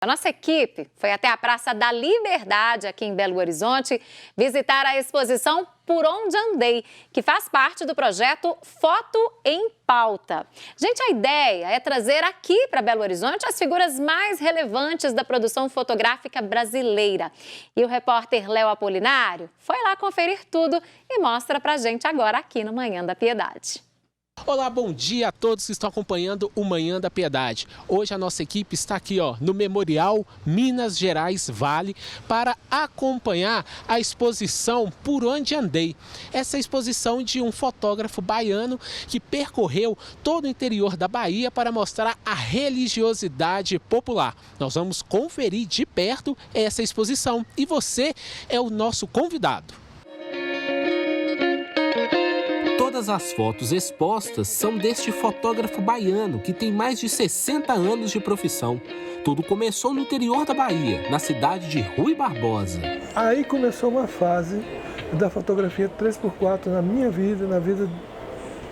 A nossa equipe foi até a Praça da Liberdade, aqui em Belo Horizonte, visitar a exposição Por Onde Andei, que faz parte do projeto Foto em Pauta. Gente, a ideia é trazer aqui para Belo Horizonte as figuras mais relevantes da produção fotográfica brasileira. E o repórter Léo Apolinário foi lá conferir tudo e mostra pra gente agora aqui no Manhã da Piedade. Olá, bom dia a todos que estão acompanhando o Manhã da Piedade. Hoje a nossa equipe está aqui no Memorial Minas Gerais Vale para acompanhar a exposição Por Onde Andei. Essa exposição de um fotógrafo baiano que percorreu todo o interior da Bahia para mostrar a religiosidade popular. Nós vamos conferir de perto essa exposição e você é o nosso convidado. Todas as fotos expostas são deste fotógrafo baiano que tem mais de 60 anos de profissão. Tudo começou no interior da Bahia, na cidade de Rui Barbosa. Aí começou uma fase da fotografia 3x4 na minha vida, na vida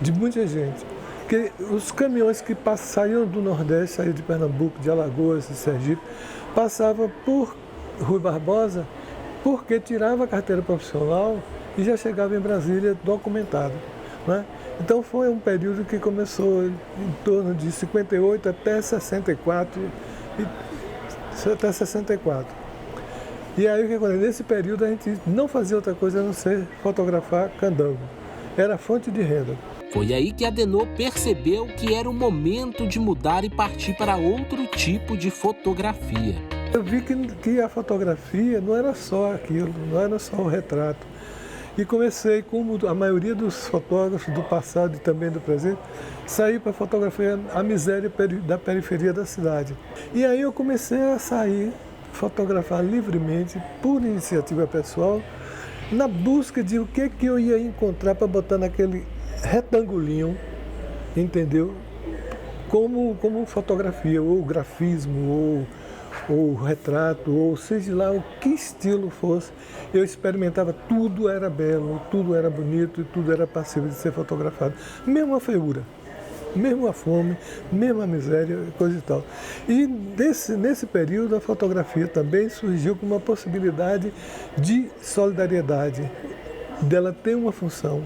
de muita gente. Que os caminhões que saíam do Nordeste, saíam de Pernambuco, de Alagoas, de Sergipe, passavam por Rui Barbosa porque tirava a carteira profissional e já chegava em Brasília documentado. Né? Então foi um período que começou em torno de 58 até 64. E aí o que aconteceu? Nesse período a gente não fazia outra coisa a não ser fotografar candango. Era fonte de renda. Foi aí que Adenor percebeu que era o momento de mudar e partir para outro tipo de fotografia. Eu vi que a fotografia não era só aquilo, não era só o retrato. E comecei, como a maioria dos fotógrafos do passado e também do presente, sair para fotografar a miséria da periferia da cidade. E aí eu comecei a sair, fotografar livremente, por iniciativa pessoal, na busca de o que eu ia encontrar para botar naquele retangulinho, entendeu? Como fotografia, ou grafismo, ou retrato, ou seja lá o que estilo fosse, eu experimentava, tudo era belo, tudo era bonito e tudo era passível de ser fotografado. Mesmo a feiura, mesmo a fome, mesmo a miséria, coisa e tal. E nesse período a fotografia também surgiu com uma possibilidade de solidariedade, dela ter uma função.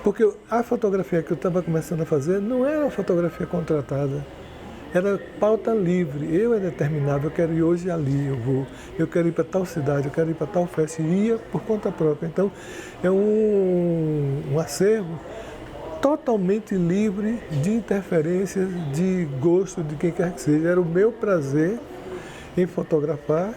Porque a fotografia que eu estava começando a fazer não era uma fotografia contratada. Era pauta livre, eu determinava, eu quero ir hoje ali, eu quero ir para tal cidade, eu quero ir para tal festa, e ia por conta própria. Então, é um acervo totalmente livre de interferências, de gosto de quem quer que seja. Era o meu prazer em fotografar.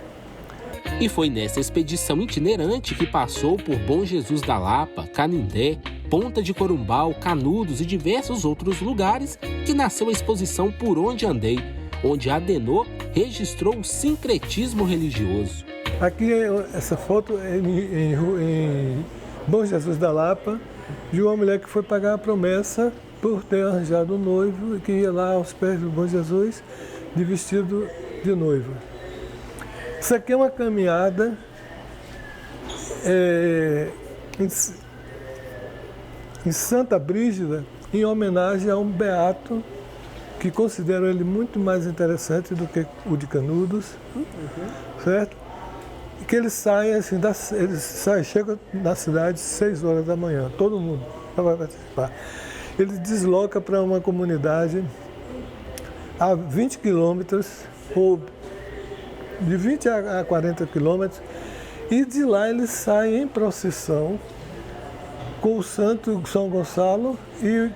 E foi nessa expedição itinerante que passou por Bom Jesus da Lapa, Canindé, Ponta de Corumbau, Canudos e diversos outros lugares que nasceu a exposição Por Onde Andei, onde Adenor registrou o sincretismo religioso. Aqui essa foto é em Bom Jesus da Lapa, de uma mulher que foi pagar a promessa por ter arranjado um noivo e que ia lá aos pés do Bom Jesus de vestido de noiva. Isso aqui é uma caminhada em Santa Brígida, em homenagem a um beato que considero ele muito mais interessante do que o de Canudos, certo? E que eles saem assim, chegam na cidade às 6 horas da manhã, todo mundo vai participar. Ele desloca para uma comunidade a 20 quilômetros, ou de 20 a 40 quilômetros, e de lá eles saem em procissão com o santo São Gonçalo, e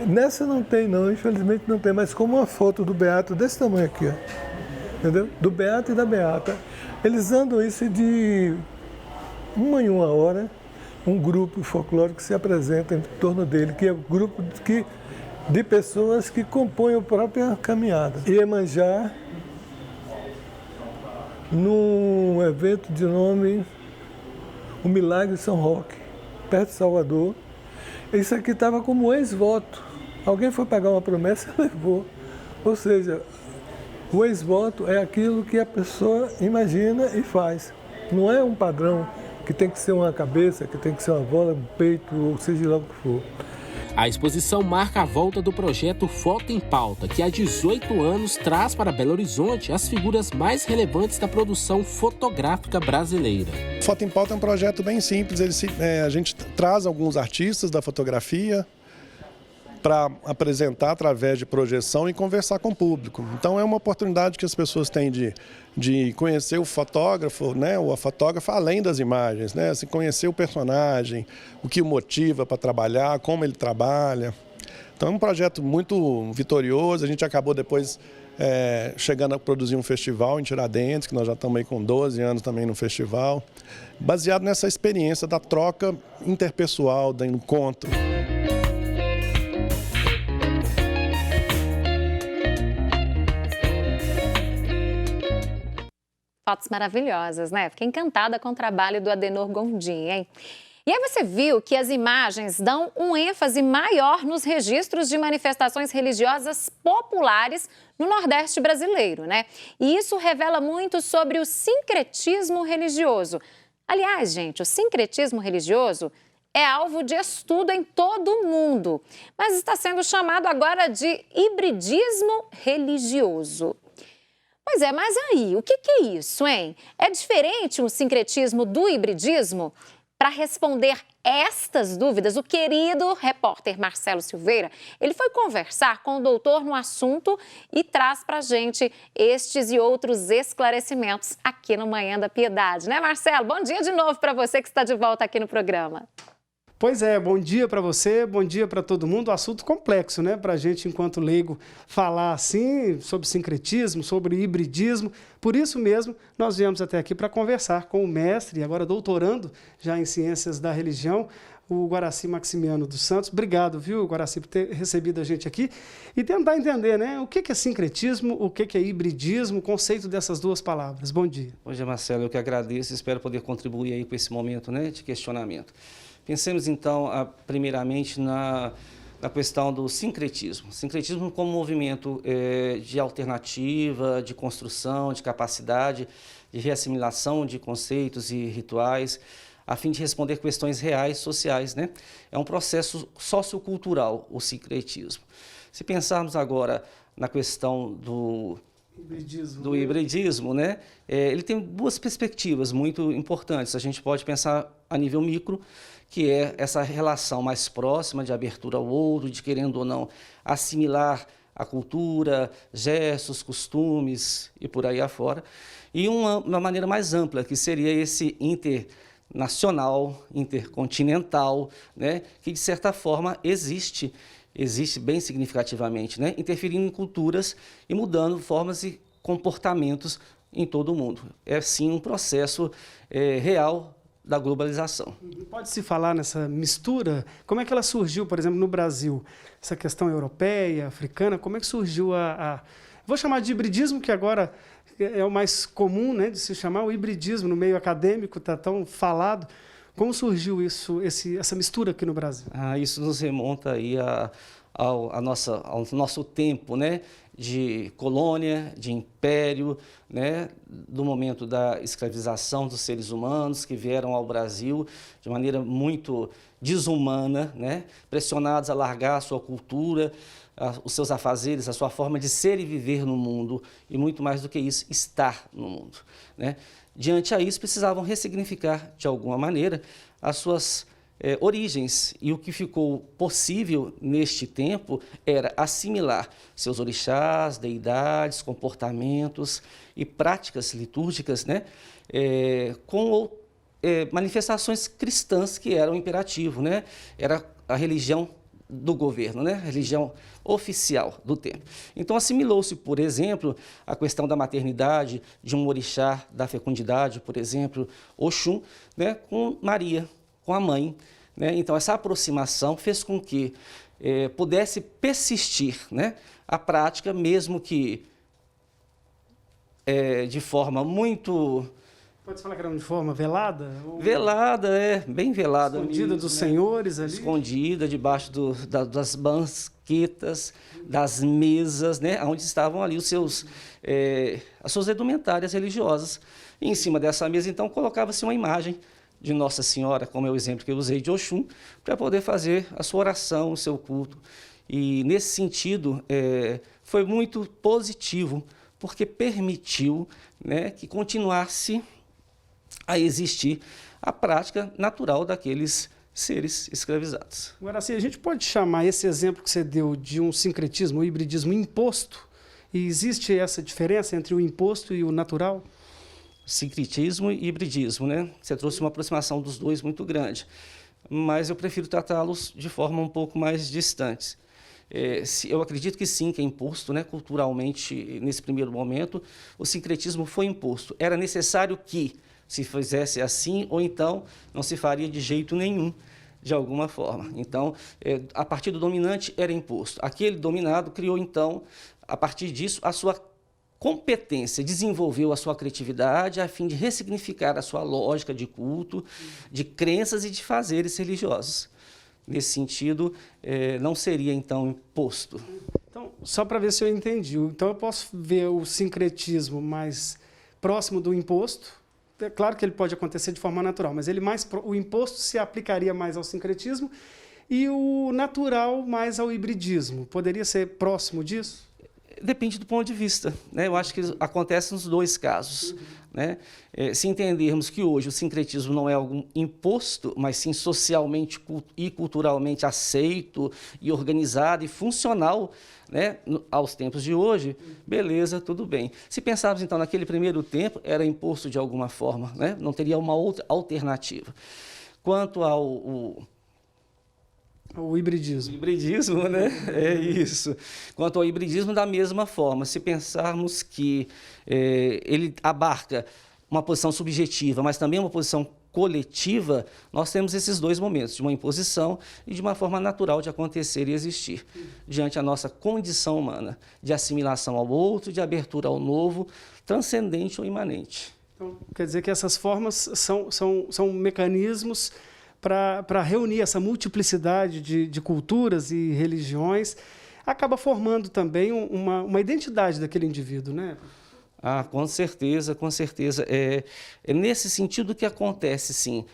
nessa não tem não, infelizmente não tem, mas como uma foto do beato desse tamanho aqui, ó, entendeu? Do beato e da beata. Eles andam isso de uma em uma hora, um grupo folclórico se apresenta em torno dele, que é um grupo de pessoas que compõem a própria caminhada. Iemanjá, num evento de nome O Milagre de São Roque, perto de Salvador. Isso aqui estava como ex-voto. Alguém foi pagar uma promessa e levou. Ou seja, o ex-voto é aquilo que a pessoa imagina e faz. Não é um padrão que tem que ser uma cabeça, que tem que ser uma bola, um peito, ou seja lá o que for. A exposição marca a volta do projeto Foto em Pauta, que há 18 anos traz para Belo Horizonte as figuras mais relevantes da produção fotográfica brasileira. Foto em Pauta é um projeto bem simples, a gente traz alguns artistas da fotografia para apresentar através de projeção e conversar com o público. Então é uma oportunidade que as pessoas têm de conhecer o fotógrafo, né, ou a fotógrafa, além das imagens, né, assim, conhecer o personagem, o que o motiva para trabalhar, como ele trabalha. Então é um projeto muito vitorioso. A gente acabou depois chegando a produzir um festival em Tiradentes, que nós já estamos aí com 12 anos também no festival, baseado nessa experiência da troca interpessoal, do encontro. Fotos maravilhosas, né? Fiquei encantada com o trabalho do Adenor Gondim, hein? E aí você viu que as imagens dão um ênfase maior nos registros de manifestações religiosas populares no Nordeste brasileiro, né? E isso revela muito sobre o sincretismo religioso. Aliás, gente, o sincretismo religioso é alvo de estudo em todo o mundo, mas está sendo chamado agora de hibridismo religioso. Pois é, mas aí, o que é isso, hein? É diferente o sincretismo do hibridismo? Para responder estas dúvidas, o querido repórter Marcelo Silveira, ele foi conversar com o doutor no assunto e traz para a gente estes e outros esclarecimentos aqui no Manhã da Piedade, né, Marcelo? Bom dia de novo para você que está de volta aqui no programa. Pois é, bom dia para você, bom dia para todo mundo. Assunto complexo, né? Para a gente, enquanto leigo, falar assim sobre sincretismo, sobre hibridismo. Por isso mesmo, nós viemos até aqui para conversar com o mestre, agora doutorando já em Ciências da Religião, o Guaraci Maximiano dos Santos. Obrigado, viu, Guaraci, por ter recebido a gente aqui e tentar entender, né? O que é sincretismo, o que é hibridismo, o conceito dessas duas palavras. Bom dia. Bom dia, Marcelo. Eu que agradeço e espero poder contribuir aí com esse momento, né, de questionamento. Pensemos, então, primeiramente na questão do sincretismo. Sincretismo como movimento de alternativa, de construção, de capacidade, de reassimilação de conceitos e rituais, a fim de responder questões reais, sociais, né? É um processo sociocultural, o sincretismo. Se pensarmos agora na questão do hibridismo, né? Ele tem duas perspectivas muito importantes. A gente pode pensar a nível micro, que é essa relação mais próxima de abertura ao outro, de querendo ou não assimilar a cultura, gestos, costumes e por aí afora. E uma maneira mais ampla, que seria esse internacional, intercontinental, né? Que de certa forma existe bem significativamente, né? Interferindo em culturas e mudando formas e comportamentos em todo o mundo. É sim um processo real da globalização. Pode-se falar nessa mistura? Como é que ela surgiu, por exemplo, no Brasil? Essa questão europeia, africana, como é que surgiu vou chamar de hibridismo, que agora é o mais comum, né, de se chamar o hibridismo no meio acadêmico, está tão falado. Como surgiu essa mistura aqui no Brasil? Isso nos remonta aí ao nosso tempo, né, de colônia, de império, né, do momento da escravização dos seres humanos que vieram ao Brasil de maneira muito desumana, né, pressionados a largar a sua cultura, os seus afazeres, a sua forma de ser e viver no mundo, e muito mais do que isso, estar no mundo, né? Diante a isso, precisavam ressignificar, de alguma maneira, as suas origens, e o que ficou possível neste tempo era assimilar seus orixás, deidades, comportamentos e práticas litúrgicas, né, com manifestações cristãs que eram imperativo, né, era a religião do governo, né, a religião oficial do tempo. Então assimilou-se, por exemplo, a questão da maternidade, de um orixá da fecundidade, por exemplo, Oxum, né, com Maria, com a mãe, né? Então essa aproximação fez com que pudesse persistir, né, a prática, mesmo que de forma muito... Pode falar que era de forma velada? Velada, bem velada. Escondida dos senhores ali? Escondida debaixo das banquetas, das mesas, né, onde estavam ali as suas indumentárias religiosas. E em cima dessa mesa, então, colocava-se uma imagem de Nossa Senhora, como é o exemplo que eu usei de Oxum, para poder fazer a sua oração, o seu culto. E, nesse sentido, foi muito positivo, porque permitiu, né, que continuasse a existir a prática natural daqueles seres escravizados. Agora, assim, a gente pode chamar esse exemplo que você deu de um sincretismo, um hibridismo imposto? E existe essa diferença entre o imposto e o natural? Sincretismo e hibridismo, né? Você trouxe uma aproximação dos dois muito grande, mas eu prefiro tratá-los de forma um pouco mais distantes. Eu acredito que sim, que é imposto, né? Culturalmente, nesse primeiro momento, o sincretismo foi imposto. Era necessário que se fizesse assim, ou então não se faria de jeito nenhum, de alguma forma. Então, a partir do dominante era imposto. Aquele dominado criou, então, a partir disso, a sua competência, desenvolveu a sua criatividade a fim de ressignificar a sua lógica de culto, de crenças e de fazeres religiosos. Nesse sentido, não seria, então, imposto. Então, só para ver se eu entendi. Então, eu posso ver o sincretismo mais próximo do imposto. É claro que ele pode acontecer de forma natural, mas o imposto se aplicaria mais ao sincretismo e o natural mais ao hibridismo. Poderia ser próximo disso? Depende do ponto de vista, né? Eu acho que acontece nos dois casos. Né? Se entendermos que hoje o sincretismo não é algo imposto, mas sim socialmente e culturalmente aceito e organizado e funcional, né, aos tempos de hoje, beleza, tudo bem. Se pensarmos, então, naquele primeiro tempo, era imposto de alguma forma, né? Não teria uma outra alternativa. Quanto ao o hibridismo. O hibridismo, né? É isso. Quanto ao hibridismo, da mesma forma, se pensarmos que ele abarca uma posição subjetiva, mas também uma posição coletiva, nós temos esses dois momentos, de uma imposição e de uma forma natural de acontecer e existir, diante da nossa condição humana, de assimilação ao outro, de abertura ao novo, transcendente ou imanente. Então, quer dizer que essas formas são mecanismos para reunir essa multiplicidade de culturas e religiões, acaba formando também uma identidade daquele indivíduo, né? Ah, com certeza, com certeza. É nesse sentido que acontece, sim,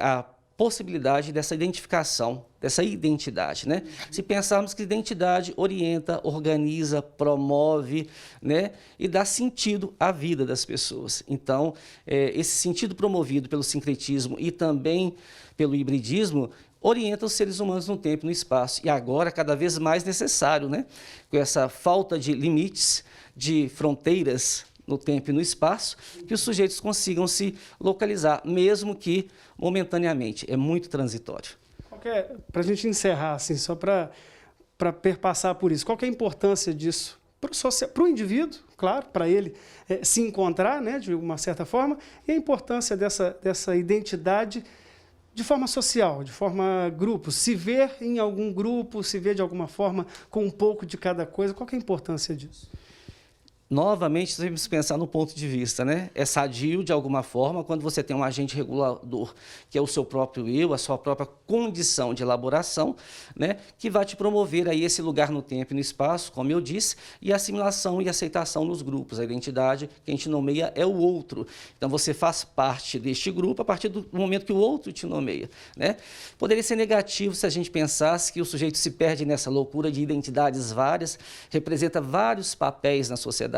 a possibilidade dessa identificação, dessa identidade, né? Se pensarmos que identidade orienta, organiza, promove, né? E dá sentido à vida das pessoas. Então, esse sentido promovido pelo sincretismo e também pelo hibridismo orienta os seres humanos no tempo e no espaço. E agora, cada vez mais necessário, né? Com essa falta de limites, de fronteiras no tempo e no espaço, que os sujeitos consigam se localizar, mesmo que momentaneamente. É muito transitório. Para a gente encerrar, assim, só para perpassar por isso, qual que é a importância disso para o indivíduo, claro, para ele se encontrar, né, de uma certa forma, e a importância dessa identidade de forma social, de forma grupo, se ver em algum grupo, se ver de alguma forma com um pouco de cada coisa, qual que é a importância disso? Novamente, temos que pensar no ponto de vista, né? É sadio, de alguma forma, quando você tem um agente regulador, que é o seu próprio eu, a sua própria condição de elaboração, né? Que vai te promover aí esse lugar no tempo e no espaço, como eu disse, e a assimilação e aceitação nos grupos. A identidade que a gente nomeia é o outro. Então, você faz parte deste grupo a partir do momento que o outro te nomeia, né? Poderia ser negativo se a gente pensasse que o sujeito se perde nessa loucura de identidades várias, representa vários papéis na sociedade,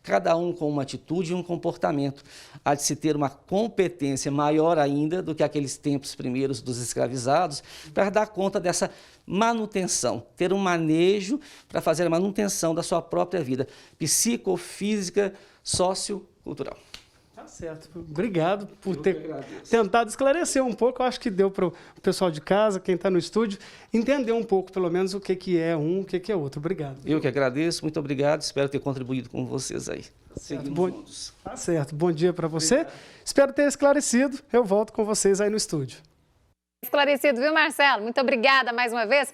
cada um com uma atitude e um comportamento. Há de se ter uma competência maior ainda do que aqueles tempos primeiros dos escravizados para dar conta dessa manutenção, ter um manejo para fazer a manutenção da sua própria vida psicofísica, sociocultural. Tá certo. Obrigado por ter tentado esclarecer um pouco. Eu acho que deu para o pessoal de casa, quem está no estúdio, entender um pouco, pelo menos, o que é um, o que é outro. Obrigado. Eu que agradeço, muito obrigado. Espero ter contribuído com vocês aí. Seguimos. Tá certo. Bom dia para você. Obrigado. Espero ter esclarecido. Eu volto com vocês aí no estúdio. Esclarecido, viu, Marcelo? Muito obrigada mais uma vez.